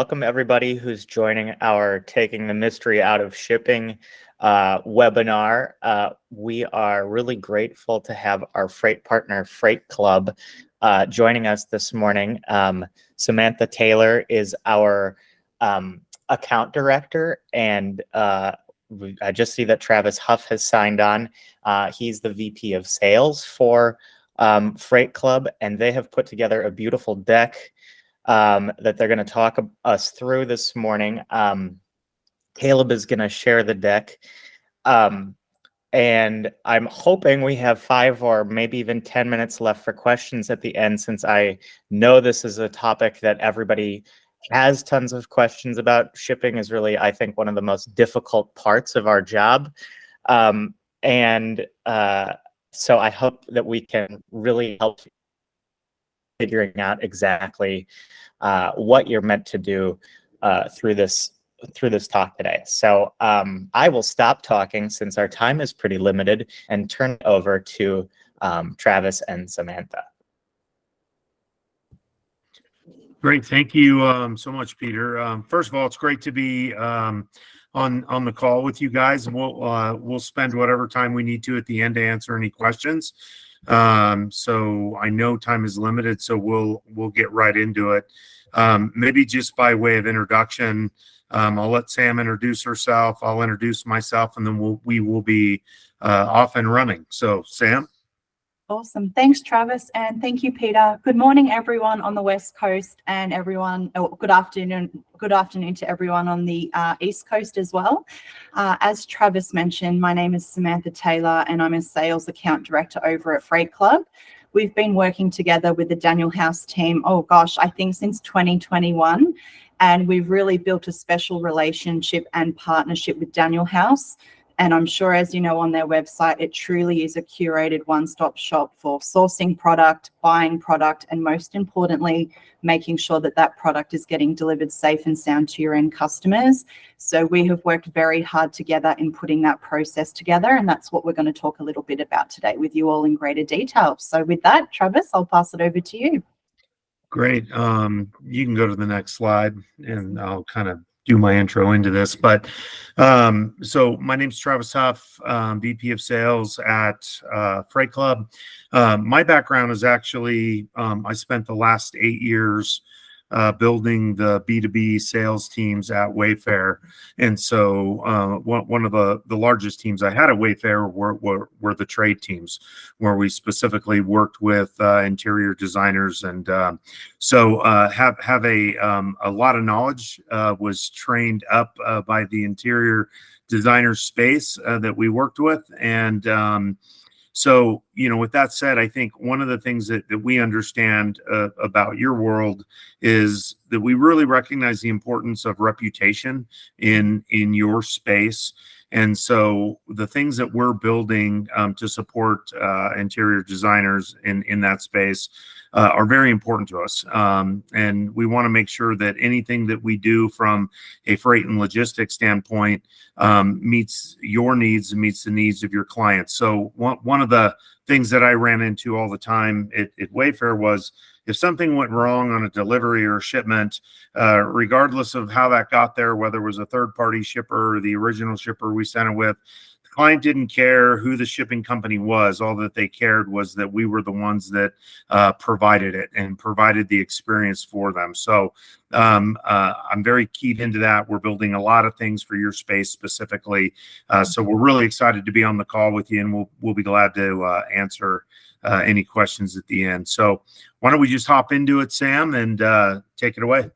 Welcome everybody who's joining our Taking the Mystery Out of Shipping webinar. We are really grateful to have our freight partner, Freight Club, joining us this morning. Samantha Taylor is our account director, and I just see that Travis Huff has signed on. He's the VP of Sales for Freight Club, and they have put together a beautiful deck that they're going to talk us through this morning. Caleb is going to share the deck. And I'm hoping we have 5 or maybe even 10 minutes left for questions at the end, since I know this is a topic that everybody has tons of questions about. Shipping is really, I think, one of the most difficult parts of our job. So I hope that we can really help figuring out exactly what you're meant to do through this talk today. So I will stop talking since our time is pretty limited and turn it over to Travis and Samantha. Great, thank you so much, Peter. First of all, it's great to be on the call with you guys, and we'll spend whatever time we need to at the end to answer any questions. So I know time is limited, so we'll get right into it. Maybe just by way of introduction, I'll let Sam introduce herself. I'll introduce myself, and then we will be off and running. So Sam. Awesome. Thanks, Travis, and thank you, Peter. Good morning, everyone on the West Coast, and good afternoon to everyone on the East Coast as well. As Travis mentioned, my name is Samantha Taylor, and I'm a sales account director over at Freight Club. We've been working together with the Daniel House team, I think since 2021, and we've really built a special relationship and partnership with Daniel House. And I'm sure, as you know, on their website, it truly is a curated one-stop shop for sourcing product, buying product, and most importantly, making sure that that product is getting delivered safe and sound to your end customers. So we have worked very hard together in putting that process together, and that's what we're going to talk a little bit about today with you all in greater detail. So with that, Travis, I'll pass it over to you. Great. You can go to the next slide, and I'll kind of do my intro into this. But so my name's Travis Huff, VP of Sales at Freight Club. My background is actually, I spent the last 8 years building the B2B sales teams at Wayfair. And so one of the largest teams I had at Wayfair were the trade teams, where we specifically worked with interior designers. And so have a lot of knowledge, was trained up by the interior designer space that we worked with. And so, with that said, I think one of the things that we understand about your world is that we really recognize the importance of reputation in your space. And so the things that we're building to support interior designers in that space are very important to us. And we want to make sure that anything that we do from a freight and logistics standpoint meets your needs and meets the needs of your clients. So one of the things that I ran into all the time at Wayfair was, if something went wrong on a delivery or a shipment, regardless of how that got there, whether it was a third-party shipper or the original shipper we sent it with, the client didn't care who the shipping company was. All that they cared was that we were the ones that provided it and provided the experience for them. So I'm very keyed into that. We're building a lot of things for your space specifically. So we're really excited to be on the call with you, and we'll be glad to answer any questions at the end. So why don't we just hop into it, Sam, and take it away.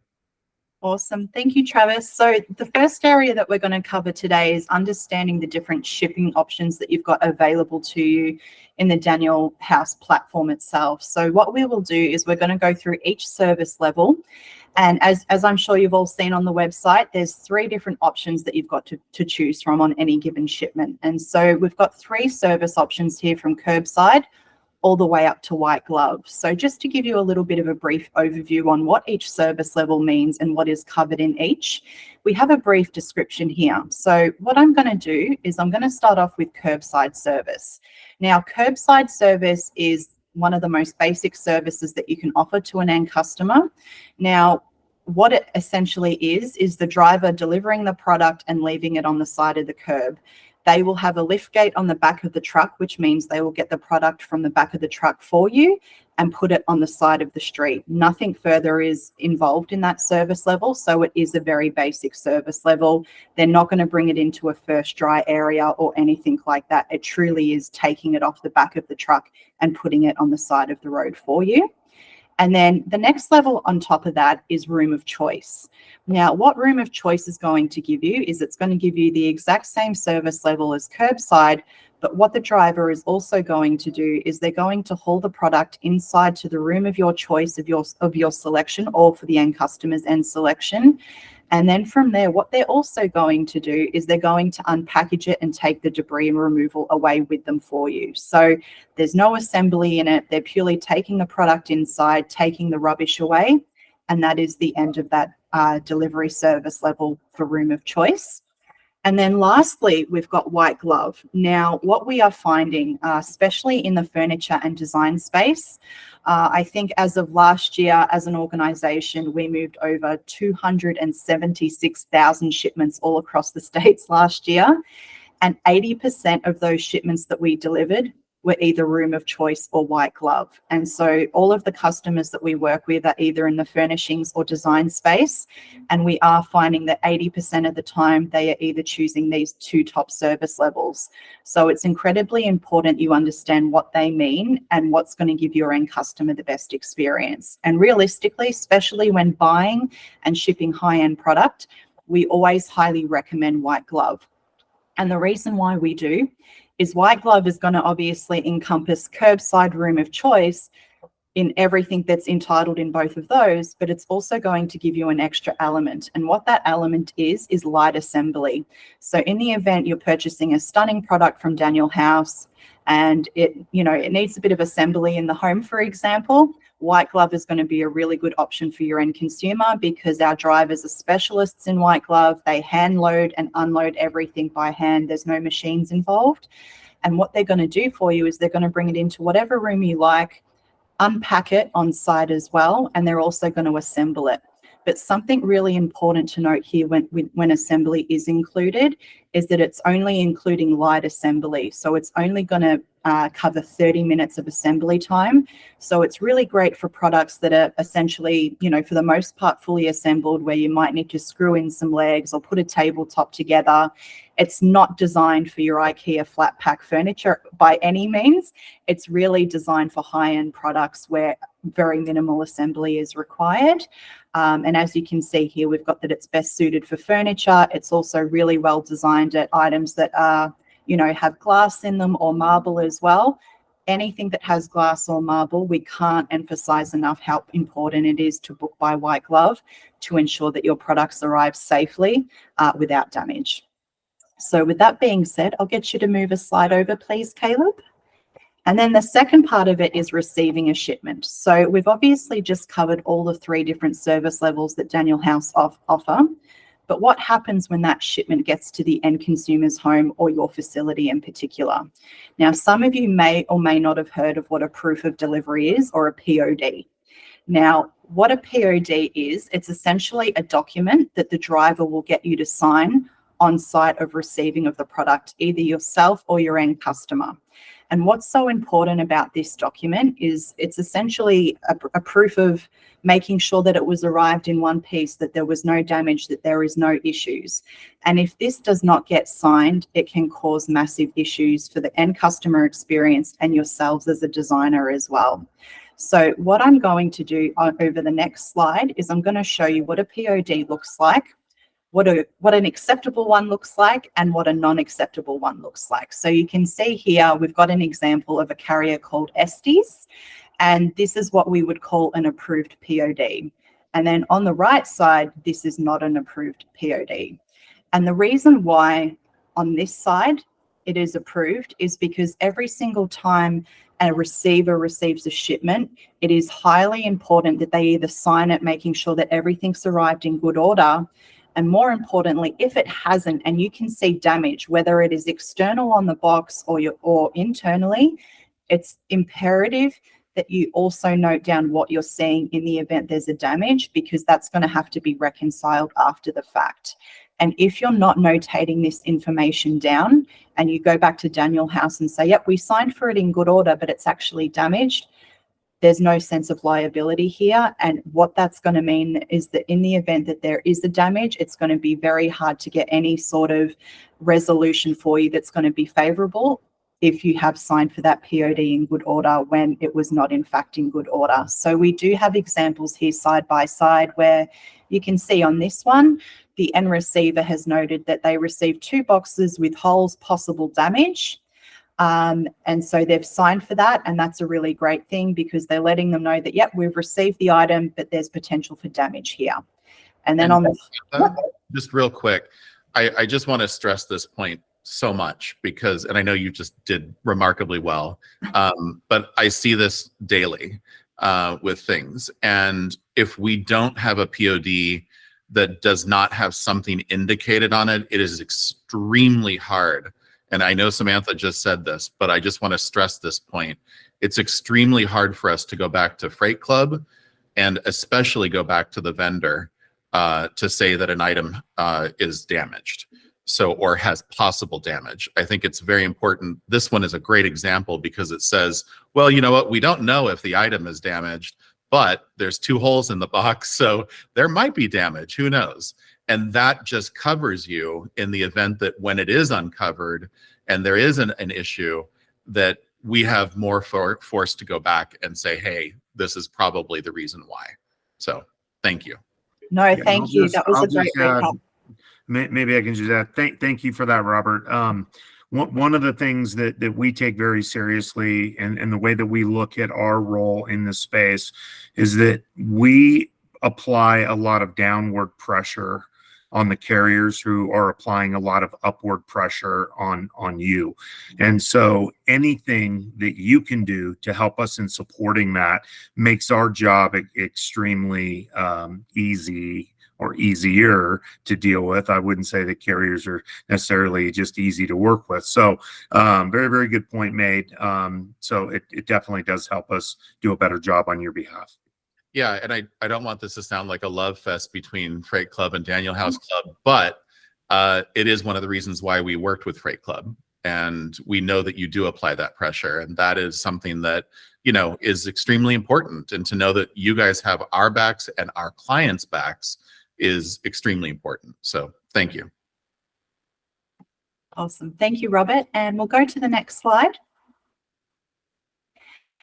Awesome. Thank you, Travis. So the first area that we're going to cover today is understanding the different shipping options that you've got available to you in the Daniel House platform itself. So what we will do is we're going to go through each service level. And as I'm sure you've all seen on the website, there's 3 different options that you've got to choose from on any given shipment. And so we've got 3 service options here, from curbside all the way up to white glove. So just to give you a little bit of a brief overview on what each service level means and what is covered in each, we have a brief description here. So what I'm going to do is I'm going to start off with curbside service. Now, curbside service is one of the most basic services that you can offer to an end customer. Now, what it essentially is the driver delivering the product and leaving it on the side of the curb. They will have a lift gate on the back of the truck, which means they will get the product from the back of the truck for you and put it on the side of the street. Nothing further is involved in that service level, so it is a very basic service level. They're not going to bring it into a first dry area or anything like that. It truly is taking it off the back of the truck and putting it on the side of the road for you. And then the next level on top of that is room of choice. Now, what room of choice is going to give you is it's going to give you the exact same service level as curbside, but what the driver is also going to do is they're going to haul the product inside to the room of your choice of your selection, or for the end customer's end selection. And then from there, what they're also going to do is they're going to unpackage it and take the debris removal away with them for you. So there's no assembly in it. They're purely taking the product inside, taking the rubbish away, and that is the end of that delivery service level for room of choice. And then lastly, we've got white glove. Now, what we are finding, especially in the furniture and design space, I think as of last year, as an organization, we moved over 276,000 shipments all across the states last year. And 80% of those shipments that we delivered were either room of choice or white glove. And so all of the customers that we work with are either in the furnishings or design space. And we are finding that 80% of the time they are either choosing these two top service levels. So it's incredibly important you understand what they mean and what's going to give your end customer the best experience. And realistically, especially when buying and shipping high-end product, we always highly recommend white glove. And the reason why we do is white glove is going to obviously encompass curbside, room of choice in everything that's entitled in both of those, but it's also going to give you an extra element. And what that element is light assembly. So in the event you're purchasing a stunning product from Daniel House and it needs a bit of assembly in the home, for example, white glove is going to be a really good option for your end consumer because our drivers are specialists in white glove. They hand load and unload everything by hand. There's no machines involved. And what they're going to do for you is they're going to bring it into whatever room you like, unpack it on site as well, and they're also going to assemble it. But something really important to note here when assembly is included is that it's only including light assembly. So it's only going to cover 30 minutes of assembly time. So it's really great for products that are essentially, for the most part, fully assembled, where you might need to screw in some legs or put a tabletop together. It's not designed for your IKEA flat pack furniture by any means. It's really designed for high-end products where very minimal assembly is required. And as you can see here, we've got that it's best suited for furniture. It's also really well designed at items that are, have glass in them or marble as well. Anything that has glass or marble, we can't emphasize enough how important it is to book by white glove to ensure that your products arrive safely without damage. So with that being said, I'll get you to move a slide over, please, Caleb. And then the second part of it is receiving a shipment. So we've obviously just covered all the three different service levels that Daniel House offer. But what happens when that shipment gets to the end consumer's home or your facility in particular? Now, some of you may or may not have heard of what a proof of delivery is, or a POD. Now, what a POD is, it's essentially a document that the driver will get you to sign on site of receiving of the product, either yourself or your end customer. And what's so important about this document is it's essentially a proof of making sure that it was arrived in one piece, that there was no damage, that there is no issues. And if this does not get signed, it can cause massive issues for the end customer experience and yourselves as a designer as well. So what I'm going to do over the next slide is I'm going to show you what a POD looks like, what an acceptable one looks like, and what a non-acceptable one looks like. So you can see here, we've got an example of a carrier called Estes, and this is what we would call an approved POD. And then on the right side, this is not an approved POD. And the reason why on this side it is approved is because every single time a receiver receives a shipment, it is highly important that they either sign it, making sure that everything's arrived in good order. And more importantly, if it hasn't and you can see damage, whether it is external on the box or internally, it's imperative that you also note down what you're seeing in the event there's a damage, because that's going to have to be reconciled after the fact. And if you're not notating this information down and you go back to Daniel House and say, yep, we signed for it in good order, but it's actually damaged, there's no sense of liability here. And what that's going to mean is that in the event that there is a damage, it's going to be very hard to get any sort of resolution for you that's going to be favorable if you have signed for that POD in good order when it was not in fact in good order. So we do have examples here side by side where you can see on this one, the end receiver has noted that they received 2 boxes with holes, possible damage. And so they've signed for that, and that's a really great thing because they're letting them know that, yep, we've received the item, but there's potential for damage here. And then on the... Just real quick, I just want to stress this point so much because, and I know you just did remarkably well, but I see this daily with things. And if we don't have a POD that does not have something indicated on it, it is extremely hard. And I know Samantha just said this, but I just want to stress this point. It's extremely hard for us to go back to Freight Club and especially go back to the vendor to say that an item is damaged, or has possible damage. I think it's very important. This one is a great example because it says, well, you know what? We don't know if the item is damaged, but there's 2 holes in the box, so there might be damage. Who knows? And that just covers you in the event that when it is uncovered and there is an issue, that we have more force to go back and say, hey, this is probably the reason why. So thank you. No, Yeah, thank you. That was a great recap. Maybe I can just add, thank you for that, Robert. One of the things that we take very seriously and the way that we look at our role in this space is that we apply a lot of downward pressure on the carriers who are applying a lot of upward pressure on you. And so anything that you can do to help us in supporting that makes our job extremely easy or easier to deal with. I wouldn't say that carriers are necessarily just easy to work with. So very, very good point made. So it definitely does help us do a better job on your behalf. Yeah, and I don't want this to sound like a love fest between Freight Club and Daniel House Club, but it is one of the reasons why we worked with Freight Club. And we know that you do apply that pressure. And that is something that, you know, is extremely important. And to know that you guys have our backs and our clients' backs is extremely important. So thank you. Awesome. Thank you, Robert. And we'll go to the next slide.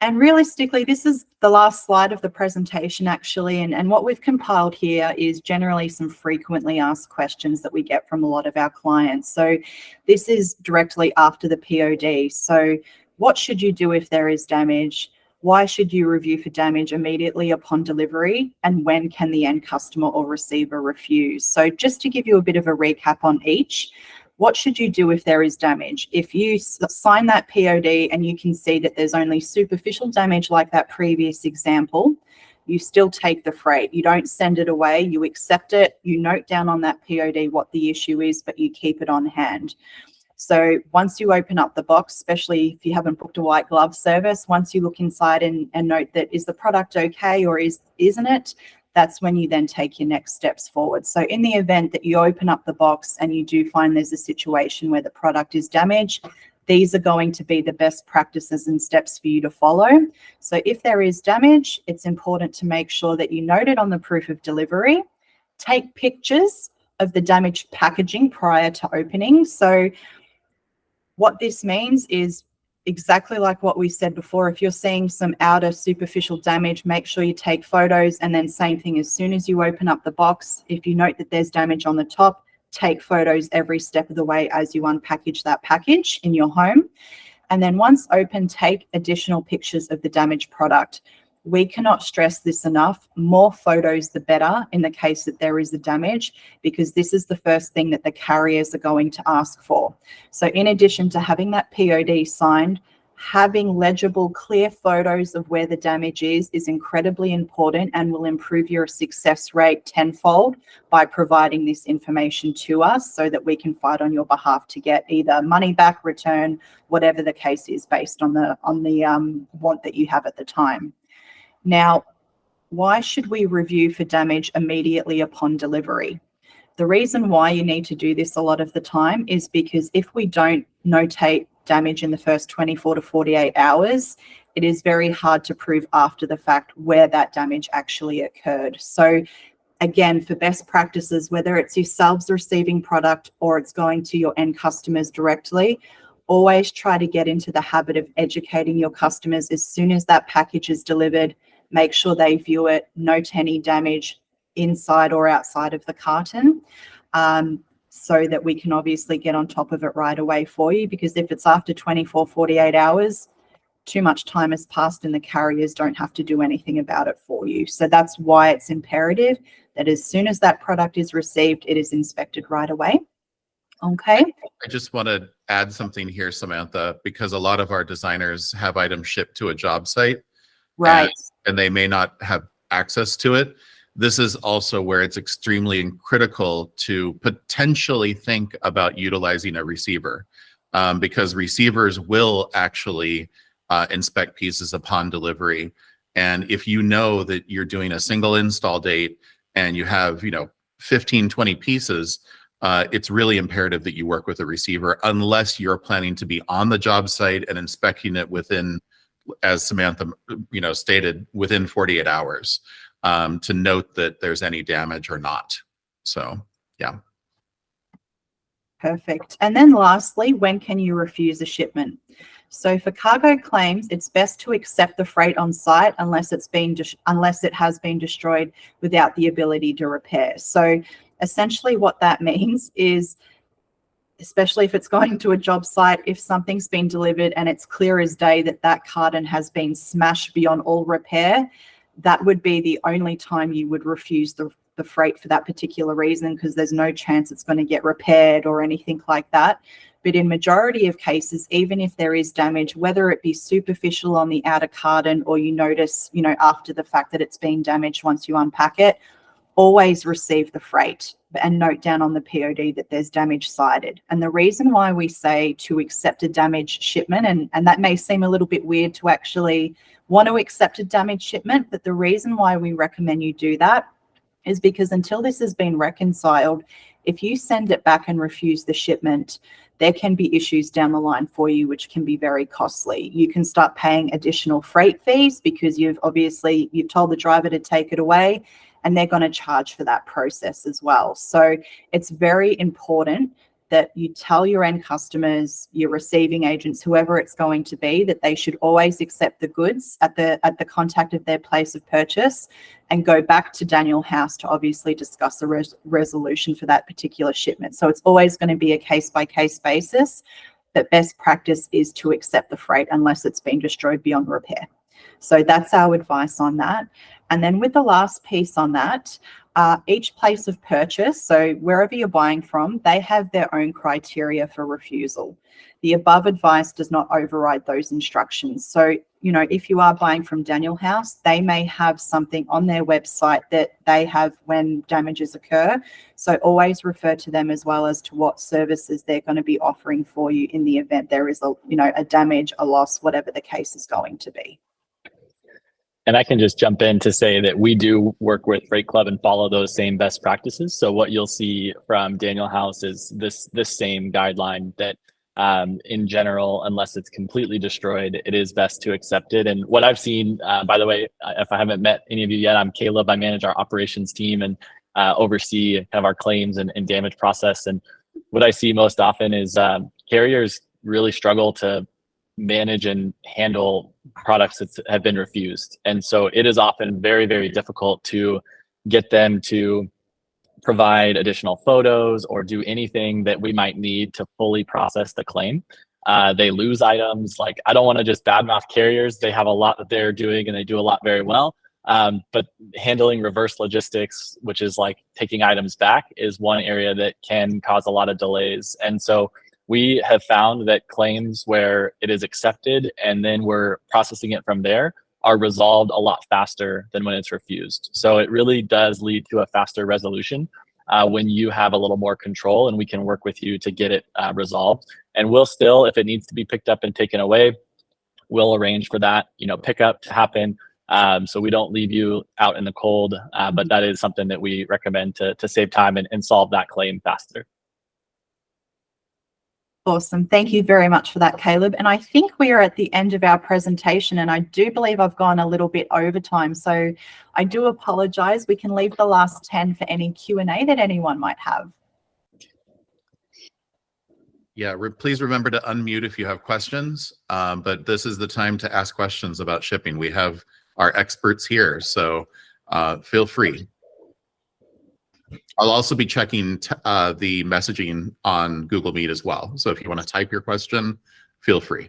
And realistically, this is the last slide of the presentation, actually. And what we've compiled here is generally some frequently asked questions that we get from a lot of our clients. So this is directly after the POD. So what should you do if there is damage? Why should you review for damage immediately upon delivery? And when can the end customer or receiver refuse? So just to give you a bit of a recap on each, what should you do if there is damage? If you sign that POD and you can see that there's only superficial damage like that previous example, you still take the freight. You don't send it away, you accept it, you note down on that POD what the issue is, but you keep it on hand. So once you open up the box, especially if you haven't booked a white glove service, once you look inside and note that is the product okay or isn't it, that's when you then take your next steps forward. So in the event that you open up the box and you do find there's a situation where the product is damaged, these are going to be the best practices and steps for you to follow. So if there is damage, it's important to make sure that you note it on the proof of delivery, take pictures of the damaged packaging prior to opening. So what this means is exactly like what we said before. If you're seeing some outer superficial damage, make sure you take photos. And then same thing, as soon as you open up the box, if you note that there's damage on the top, take photos every step of the way as you unpackage that package in your home. And then once open, take additional pictures of the damaged product. We cannot stress this enough. More photos, the better in the case that there is a damage, because this is the first thing that the carriers are going to ask for. So in addition to having that POD signed, Having legible, clear photos of where the damage is incredibly important and will improve your success rate tenfold by providing this information to us so that we can fight on your behalf to get either money back, return, whatever the case is based on the want that you have at the time. Now, why should we review for damage immediately upon delivery? The reason why you need to do this a lot of the time is because if we don't notate damage in the first 24 to 48 hours, it is very hard to prove after the fact where that damage actually occurred. So again, for best practices, whether it's yourselves receiving product or it's going to your end customers directly, always try to get into the habit of educating your customers as soon as that package is delivered. Make sure they view it, note any damage inside or outside of the carton, so that we can obviously get on top of it right away for you. Because if it's after 24, 48 hours, too much time has passed and the carriers don't have to do anything about it for you. So that's why it's imperative that as soon as that product is received, it is inspected right away. Okay. I just want to add something here, Samantha, because a lot of our designers have items shipped to a job site. Right. And they may not have access to it. This is also where it's extremely critical to potentially think about utilizing a receiver, because receivers will actually inspect pieces upon delivery. And if you know that you're doing a single install date and you have, 15, 20 pieces, it's really imperative that you work with a receiver unless you're planning to be on the job site and inspecting it within, as Samantha, stated, within 48 hours. To note that there's any damage or not. So, yeah. Perfect. And then lastly, when can you refuse a shipment? So for cargo claims, it's best to accept the freight on site unless it has been destroyed without the ability to repair. So essentially what that means is, especially if it's going to a job site, if something's been delivered and it's clear as day that that carton has been smashed beyond all repair, that would be the only time you would refuse the freight for that particular reason, because there's no chance it's going to get repaired or anything like that. But in majority of cases, even if there is damage, whether it be superficial on the outer carton or you notice, after the fact that it's been damaged once you unpack it, always receive the freight and note down on the POD that there's damage cited. And the reason why we say to accept a damaged shipment, and that may seem a little bit weird to actually want to accept a damaged shipment, but the reason why we recommend you do that is because until this has been reconciled, if you send it back and refuse the shipment, there can be issues down the line for you, which can be very costly. You can start paying additional freight fees because you've told the driver to take it away, and they're going to charge for that process as well. So it's very important that you tell your end customers, your receiving agents, whoever it's going to be, that they should always accept the goods at the contact of their place of purchase and go back to Daniel House to obviously discuss the resolution for that particular shipment. So it's always going to be a case-by-case basis, but best practice is to accept the freight unless it's been destroyed beyond repair. So that's our advice on that. And then with the last piece on that, each place of purchase, so wherever you're buying from, they have their own criteria for refusal. The above advice does not override those instructions. So, if you are buying from Daniel House, they may have something on their website that they have when damages occur. So always refer to them as well as to what services they're going to be offering for you in the event there is a damage, a loss, whatever the case is going to be. And I can just jump in to say that we do work with Freight Club and follow those same best practices. So what you'll see from Daniel House is this same guideline that in general, unless it's completely destroyed, it is best to accept it. And what I've seen, by the way, if I haven't met any of you yet, I'm Caleb. I manage our operations team and oversee kind of our claims and damage process. And what I see most often is carriers really struggle to manage and handle products that have been refused. And so it is often very, very difficult to get them to provide additional photos or do anything that we might need to fully process the claim. They lose items. Like, I don't want to just badmouth carriers. They have a lot that they're doing and they do a lot very well. But handling reverse logistics, which is like taking items back, is one area that can cause a lot of delays. And so We have found that claims where it is accepted and then we're processing it from there are resolved a lot faster than when it's refused. So it really does lead to a faster resolution when you have a little more control, and we can work with you to get it resolved. And we'll still, if it needs to be picked up and taken away, we'll arrange for that, pickup to happen. So we don't leave you out in the cold, but that is something that we recommend to save time and solve that claim faster. Awesome. Thank you very much for that, Caleb. And I think we are at the end of our presentation, and I do believe I've gone a little bit over time. So I do apologize. We can leave the last 10 for any Q&A that anyone might have. Yeah, please remember to unmute if you have questions, but this is the time to ask questions about shipping. We have our experts here, so feel free. I'll also be checking the messaging on Google Meet as well. So if you want to type your question, feel free.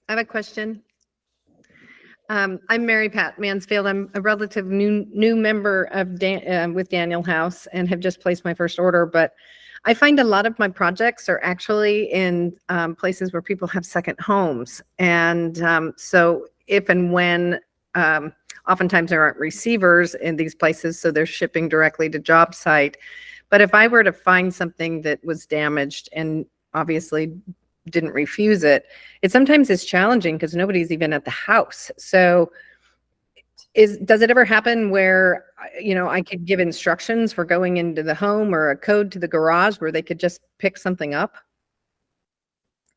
I have a question. I'm Mary Pat Mansfield. I'm a relative new member of with Daniel House and have just placed my first order, but I find a lot of my projects are actually in places where people have second homes. And so if and when, oftentimes there aren't receivers in these places, so they're shipping directly to job site. But if I were to find something that was damaged and obviously didn't refuse it, it sometimes is challenging because nobody's even at the house. So does it ever happen where, I could give instructions for going into the home or a code to the garage where they could just pick something up?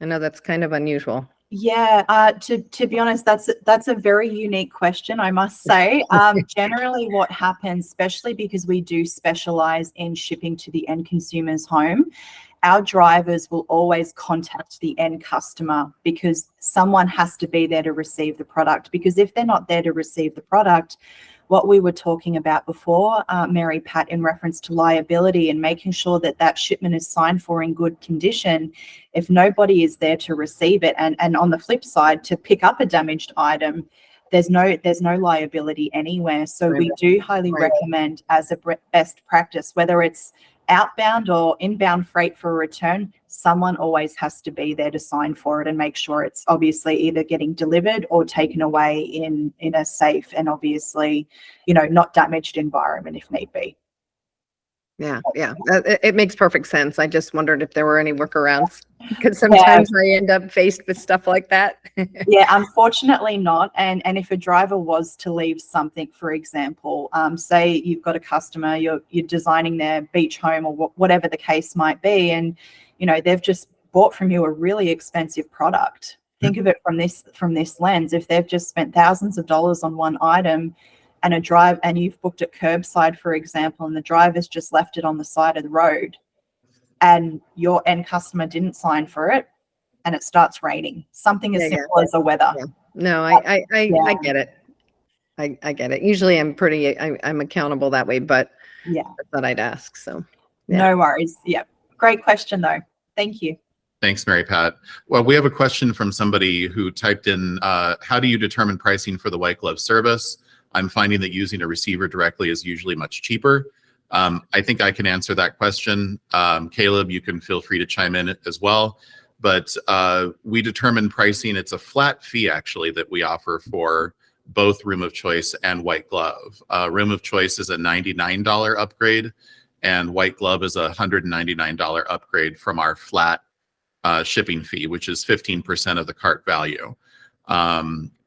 I know that's kind of unusual. Yeah, to be honest, that's a very unique question, I must say. Generally what happens, especially because we do specialize in shipping to the end consumer's home, our drivers will always contact the end customer because someone has to be there to receive the product. Because if they're not there to receive the product, what we were talking about before, Mary Pat, in reference to liability and making sure that that shipment is signed for in good condition, if nobody is there to receive it, and on the flip side, to pick up a damaged item, there's no liability anywhere. So we do highly recommend, as a best practice, whether it's outbound or inbound freight for a return, someone always has to be there to sign for it and make sure it's obviously either getting delivered or taken away in a safe and obviously, not damaged environment if need be. Yeah. It makes perfect sense. I just wondered if there were any workarounds because sometimes I end up faced with stuff like that. Yeah, unfortunately not. And if a driver was to leave something, for example, say you've got a customer, you're designing their beach home or whatever the case might be, and they've just bought from you a really expensive product. Think of it from this lens. If they've just spent thousands of dollars on one item, and you've booked it curbside, for example, and the driver's just left it on the side of the road and your end customer didn't sign for it and it starts raining, something as simple as the weather. Yeah. No, I get it. I get it. Usually I'm accountable that way, but yeah, I thought I'd ask. So no worries. Yeah. Great question though. Thank you. Thanks, Mary Pat. Well, we have a question from somebody who typed in, how do you determine pricing for the white glove service? I'm finding that using a receiver directly is usually much cheaper. I think I can answer that question. Caleb, you can feel free to chime in as well. But we determine pricing. It's a flat fee, actually, that we offer for both Room of Choice and White Glove. Room of Choice is a $99 upgrade, and White Glove is a $199 upgrade from our flat shipping fee, which is 15% of the cart value.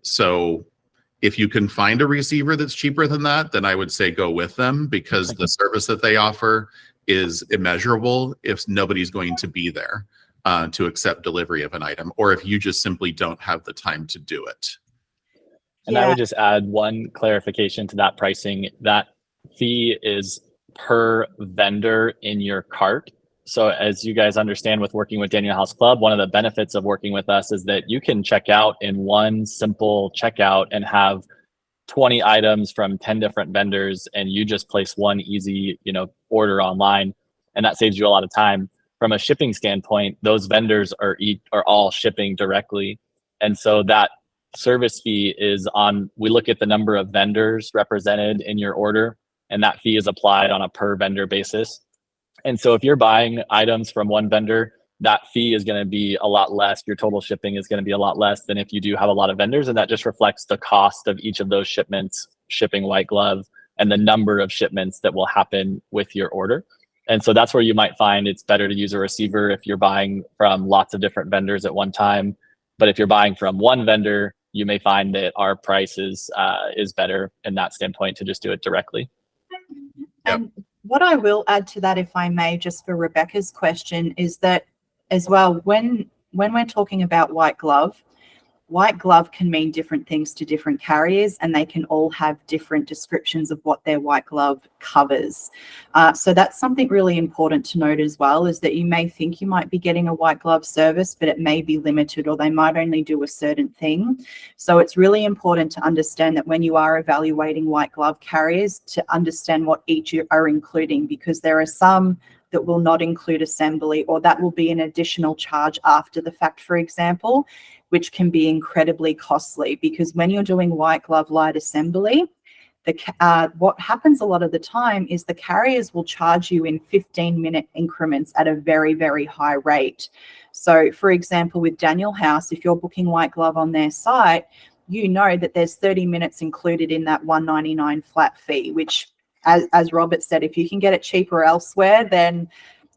So if you can find a receiver that's cheaper than that, then I would say go with them because the service that they offer is immeasurable if nobody's going to be there to accept delivery of an item, or if you just simply don't have the time to do it. And I would just add one clarification to that pricing. That fee is per vendor in your cart. So as you guys understand with working with Daniel House Club, one of the benefits of working with us is that you can check out in one simple checkout and have 20 items from 10 different vendors, and you just place one easy, order online, and that saves you a lot of time. From a shipping standpoint, those vendors are all shipping directly, and so that service fee is we look at the number of vendors represented in your order, and that fee is applied on a per vendor basis. And so if you're buying items from one vendor, that fee is going to be a lot less. Your total shipping is going to be a lot less than if you do have a lot of vendors. And that just reflects the cost of each of those shipments, shipping white glove, and the number of shipments that will happen with your order. And so that's where you might find it's better to use a receiver if you're buying from lots of different vendors at one time. But if you're buying from one vendor, you may find that our price is better in that standpoint to just do it directly. And what I will add to that, if I may, just for Rebecca's question, is that as well, when we're talking about white glove can mean different things to different carriers, and they can all have different descriptions of what their white glove covers. So that's something really important to note as well, is that you may think you might be getting a white glove service, but it may be limited, or they might only do a certain thing. So it's really important to understand that when you are evaluating white glove carriers, to understand what each are including, because there are some that will not include assembly, or that will be an additional charge after the fact, for example, which can be incredibly costly. Because when you're doing white glove light assembly, what happens a lot of the time is the carriers will charge you in 15-minute increments at a very, very high rate. So for example, with Daniel House, if you're booking white glove on their site, you know that there's 30 minutes included in that $199 flat fee, which, as Robert said, if you can get it cheaper elsewhere, then,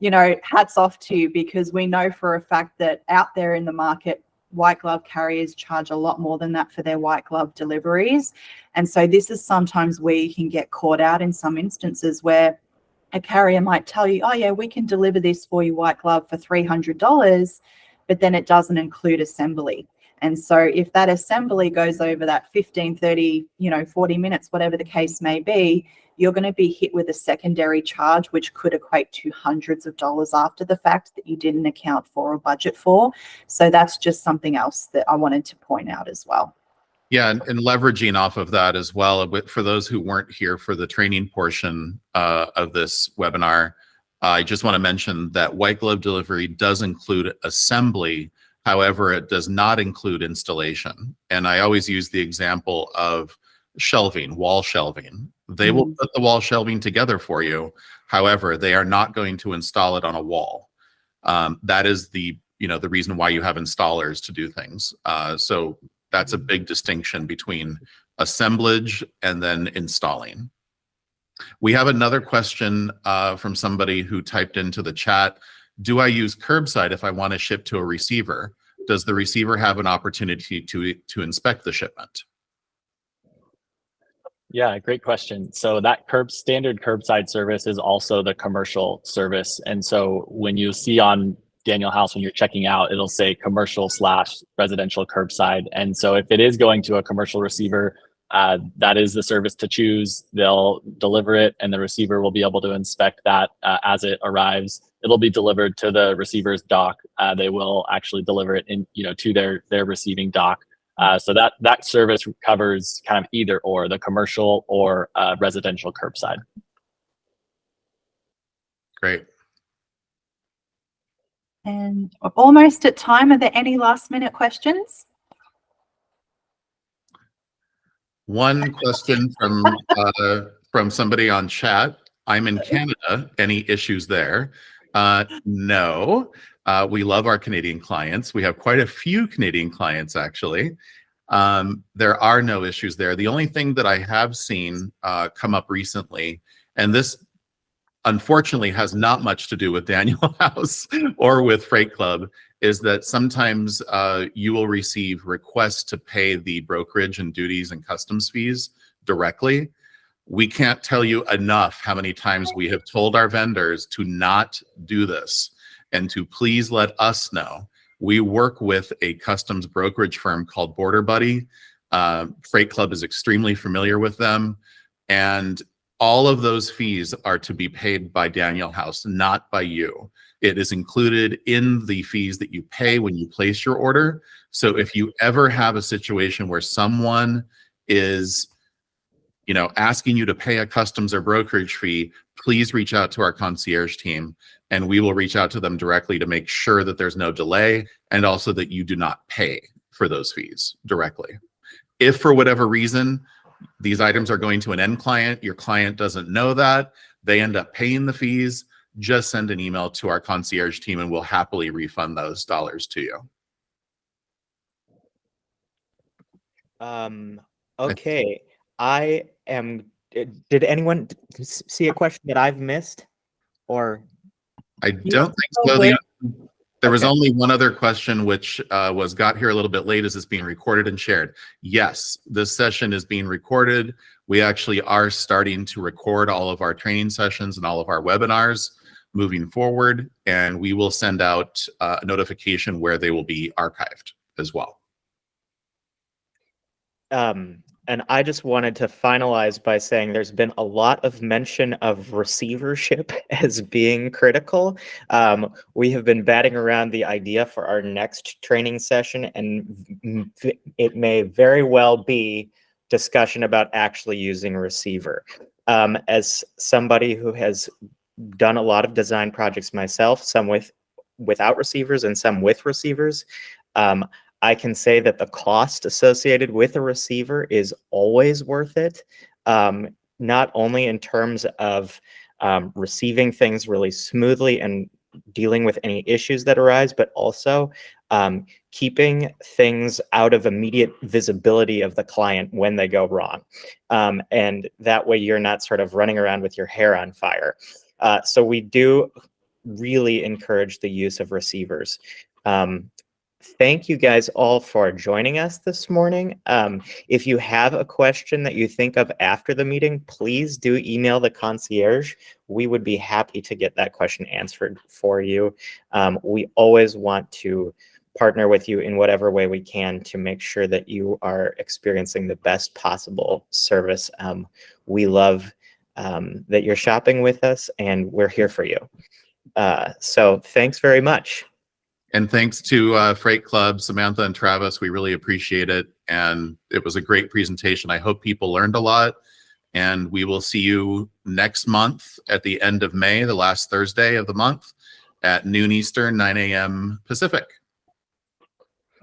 you know, hats off to you, because we know for a fact that out there in the market, white glove carriers charge a lot more than that for their white glove deliveries. And so this is sometimes where you can get caught out in some instances, where a carrier might tell you, oh yeah, we can deliver this for you white glove for $300, but then it doesn't include assembly. And so if that assembly goes over that 15, 30, 40 minutes, whatever the case may be, you're going to be hit with a secondary charge, which could equate to hundreds of dollars after the fact that you didn't account for or budget for. So that's just something else that I wanted to point out as well. Yeah, and leveraging off of that as well, for those who weren't here for the training portion of this webinar, I just want to mention that white glove delivery does include assembly. However, it does not include installation. And I always use the example of shelving, wall shelving. They will put the wall shelving together for you. However, they are not going to install it on a wall. That is the reason why you have installers to do things. So that's a big distinction between assemblage and then installing. We have another question from somebody who typed into the chat. Do I use curbside if I want to ship to a receiver? Does the receiver have an opportunity to inspect the shipment? Yeah, great question. So that standard curbside service is also the commercial service. And so when you see on Daniel House, when you're checking out, it'll say commercial/residential curbside. And so if it is going to a commercial receiver, that is the service to choose. They'll deliver it, and the receiver will be able to inspect that as it arrives. It'll be delivered to the receiver's dock. They will actually deliver it to their receiving dock. So that service covers kind of either or, the commercial or residential curbside. Great. And we're almost at time. Are there any last minute questions? One question from somebody on chat. I'm in Canada. Any issues there? No. We love our Canadian clients. We have quite a few Canadian clients, actually. There are no issues there. The only thing that I have seen come up recently, and this unfortunately has not much to do with Daniel House or with Freight Club, is that sometimes you will receive requests to pay the brokerage and duties and customs fees directly. We can't tell you enough how many times we have told our vendors to not do this and to please let us know. We work with a customs brokerage firm called Border Buddy. Freight Club is extremely familiar with them. And all of those fees are to be paid by Daniel House, not by you. It is included in the fees that you pay when you place your order. So if you ever have a situation where someone is, asking you to pay a customs or brokerage fee, please reach out to our concierge team, and we will reach out to them directly to make sure that there's no delay, and also that you do not pay for those fees directly. If for whatever reason these items are going to an end client, your client doesn't know that, they end up paying the fees, just send an email to our concierge team and we'll happily refund those dollars to you. Okay. I am. Did anyone see a question that I've missed? Or I don't think so. There was only one other question, which got here a little bit late. Is this being recorded and shared? Yes, this session is being recorded. We actually are starting to record all of our training sessions and all of our webinars moving forward, and we will send out a notification where they will be archived as well. And I just wanted to finalize by saying there's been a lot of mention of receivership as being critical. We have been batting around the idea for our next training session, and it may very well be discussion about actually using a receiver. As somebody who has done a lot of design projects myself, some without receivers and some with receivers, I can say that the cost associated with a receiver is always worth it, not only in terms of receiving things really smoothly and dealing with any issues that arise, but also keeping things out of immediate visibility of the client when they go wrong. And that way you're not sort of running around with your hair on fire. So we do really encourage the use of receivers. Thank you guys all for joining us this morning. If you have a question that you think of after the meeting, please do email the concierge. We would be happy to get that question answered for you. We always want to partner with you in whatever way we can to make sure that you are experiencing the best possible service. We love that you're shopping with us, and we're here for you. So thanks very much. And thanks to Freight Club, Samantha and Travis. We really appreciate it. And it was a great presentation. I hope people learned a lot. And we will see you next month at the end of May, the last Thursday of the month at noon Eastern, 9 a.m. Pacific.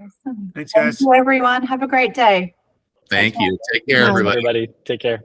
Awesome. Thanks, Thank guys. you, everyone. Have a great day. Thank you. Take care, everybody. Everybody, take care.